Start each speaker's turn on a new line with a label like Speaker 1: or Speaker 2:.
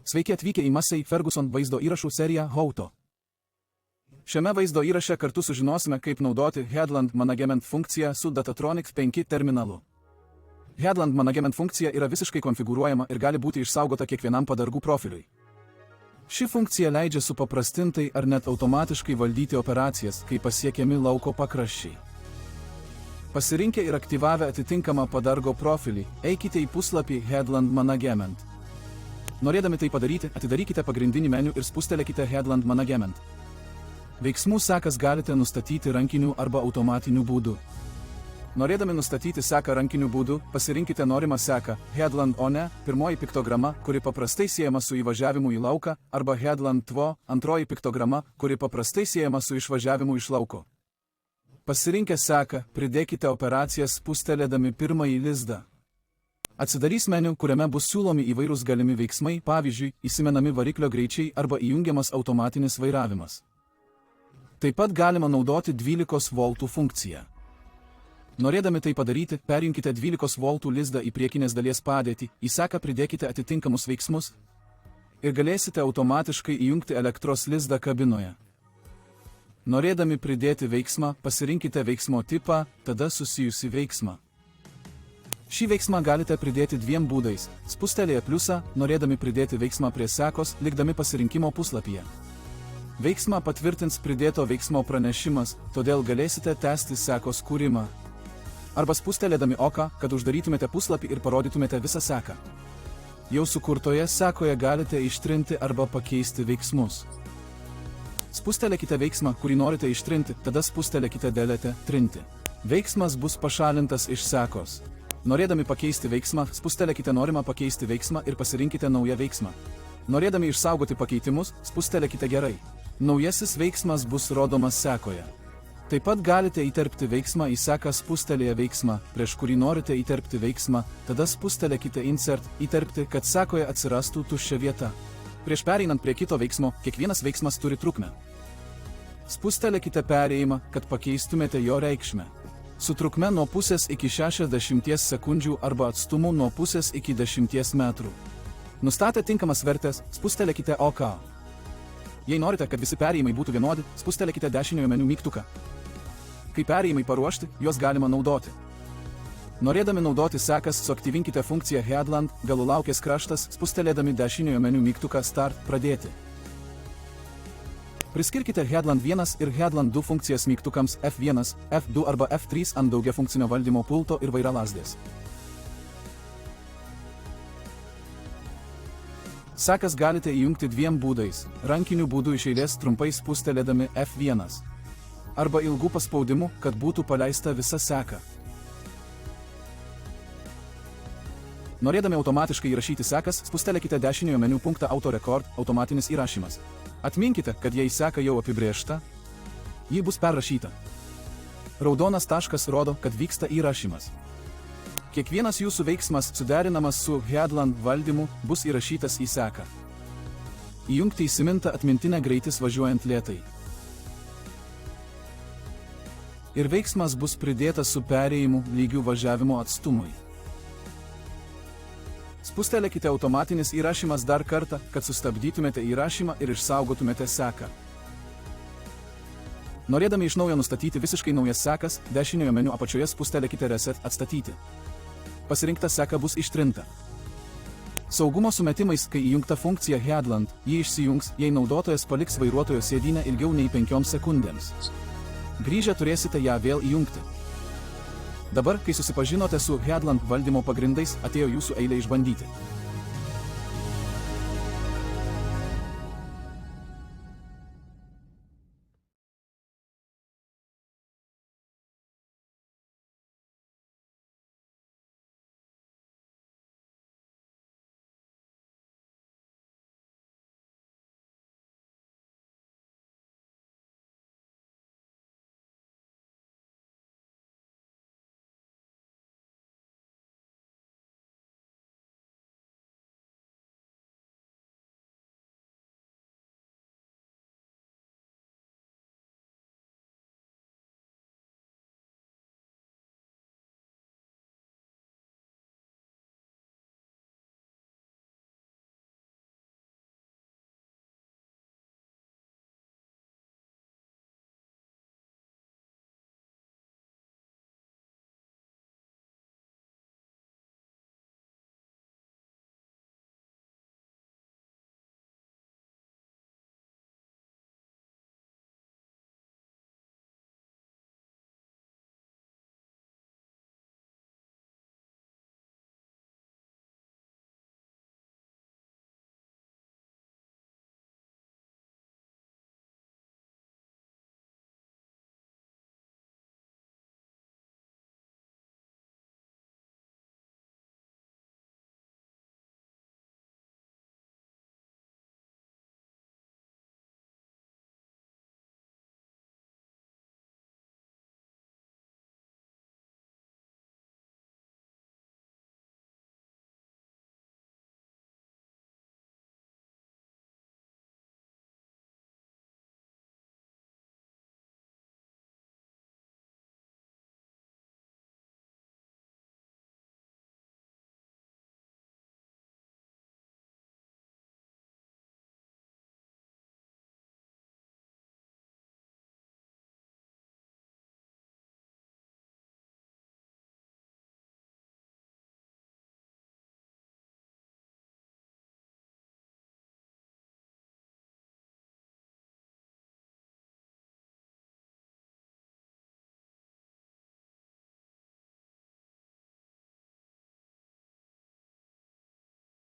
Speaker 1: Sveiki atvykę į Massey Ferguson vaizdo įrašų seriją How-To. Šiame vaizdo įraše kartu sužinosime, kaip naudoti Headland Management funkciją su Datatronics 5 terminalu. Headland Management funkcija yra visiškai konfigūruojama ir gali būti išsaugota kiekvienam padargų profiliui. Ši funkcija leidžia supaprastintai ar net automatiškai valdyti operacijas, kai pasiekiami lauko pakraščiai. Pasirinkę ir aktyvavę atitinkamą padargo profilį, eikite į puslapį Headland Management. Norėdami tai padaryti, atidarykite pagrindinį meniu ir spustelėkite Headland Management. Veiksmų sekas galite nustatyti rankiniu arba automatiniu būdu. Norėdami nustatyti seką rankiniu būdu, pasirinkite norimą seką Headland One, pirmoji piktograma, kuri paprastai siejama su įvažiavimu į lauką, arba Headland Two, antroji piktograma, kuri paprastai siejama su išvažiavimu iš lauko. Pasirinkę seką, pridėkite operacijas spustelėdami pirmąjį lizdą. Atsidarys meniu, kuriame bus siūlomi įvairūs galimi veiksmai, pavyzdžiui, įsimenami variklio greičiai arba įjungiamas automatinis vairavimas. Taip pat galima naudoti 12 V funkciją. Norėdami tai padaryti, perjunkite 12 V lizdą į priekinės dalies padėtį, į seką pridėkite atitinkamus veiksmus ir galėsite automatiškai įjungti elektros lizdą kabinoje. Norėdami pridėti veiksmą, pasirinkite veiksmo tipą, tada susijusi veiksmą. Šį veiksmą galite pridėti dviem būdais – spustelėję pliusą, norėdami pridėti veiksmą prie sekos, likdami pasirinkimo puslapyje. Veiksmą patvirtins pridėto veiksmo pranešimas, todėl galėsite tęsti sekos kūrimą. Arba spustelėdami oką, kad uždarytumėte puslapį ir parodytumėte visą seką. Jau sukurtoje sekoje galite ištrinti arba pakeisti veiksmus. Spustelėkite veiksmą, kurį norite ištrinti, tada spustelėkite delete trinti. Veiksmas bus pašalintas iš sekos. Norėdami pakeisti veiksmą, spustelėkite norimą pakeisti veiksmą ir pasirinkite naują veiksmą. Norėdami išsaugoti pakeitimus, spustelėkite gerai. Naujasis veiksmas bus rodomas sekoje. Taip pat galite įterpti veiksmą į seką spustelėję veiksmą, prieš kurį norite įterpti veiksmą, tada spustelėkite Insert, įterpti, kad sekoje atsirastų tuščia vieta. Prieš pereinant prie kito veiksmo, kiekvienas veiksmas turi trukmę. Spustelėkite perėjimą, kad pakeistumėte jo reikšmę. Su trukme nuo pusės iki 60 sekundžių arba atstumu nuo pusės iki 10 metrų. Nustatę tinkamas vertės, spustelėkite OK. Jei norite, kad visi perėjimai būtų vienodi, spustelėkite dešiniojo meniu mygtuką. Kai perėjimai paruošti, juos galima naudoti. Norėdami naudoti sekas, suaktyvinkite funkciją Headland, galulaukės kraštas, spustelėdami dešiniojo meniu mygtuką Start pradėti. Priskirkite Headland 1 ir Headland 2 funkcijas mygtukams F1, F2 arba F3 ant daugiafunkcinio valdymo pulto ir vairalazdės. Sekas galite įjungti dviem būdais – rankiniu būdu iš eilės trumpai spustelėdami F1 arba ilgų paspaudimų, kad būtų paleista visa seka. Norėdami automatiškai įrašyti sekas, spustelėkite dešiniojo meniu punktą Auto Record – automatinis įrašymas. Atminkite, kad jei seka jau apibrėžta, ji bus perrašyta. Raudonas taškas rodo, kad vyksta įrašymas. Kiekvienas jūsų veiksmas, suderinamas su Headland valdymu, bus įrašytas į seką. Įjungti įsiminta atmintinę greitis važiuojant lėtai. Ir veiksmas bus pridėtas su perėjimu lygiu važiavimo atstumui. Spustelėkite automatinis įrašymas dar kartą, kad sustabdytumėte įrašymą ir išsaugotumėte seką. Norėdami iš naujo nustatyti visiškai naujas sekas, dešiniojo meniu apačioje spustelėkite Reset atstatyti. Pasirinkta seka bus ištrinta. Saugumo sumetimais, kai įjungta funkcija Headland, ji išsijungs, jei naudotojas paliks vairuotojo sėdynę ilgiau nei 5 sekundėms. Grįžę turėsite ją vėl įjungti. Dabar, kai susipažinote su Headland valdymo pagrindais, atėjo jūsų eilė išbandyti.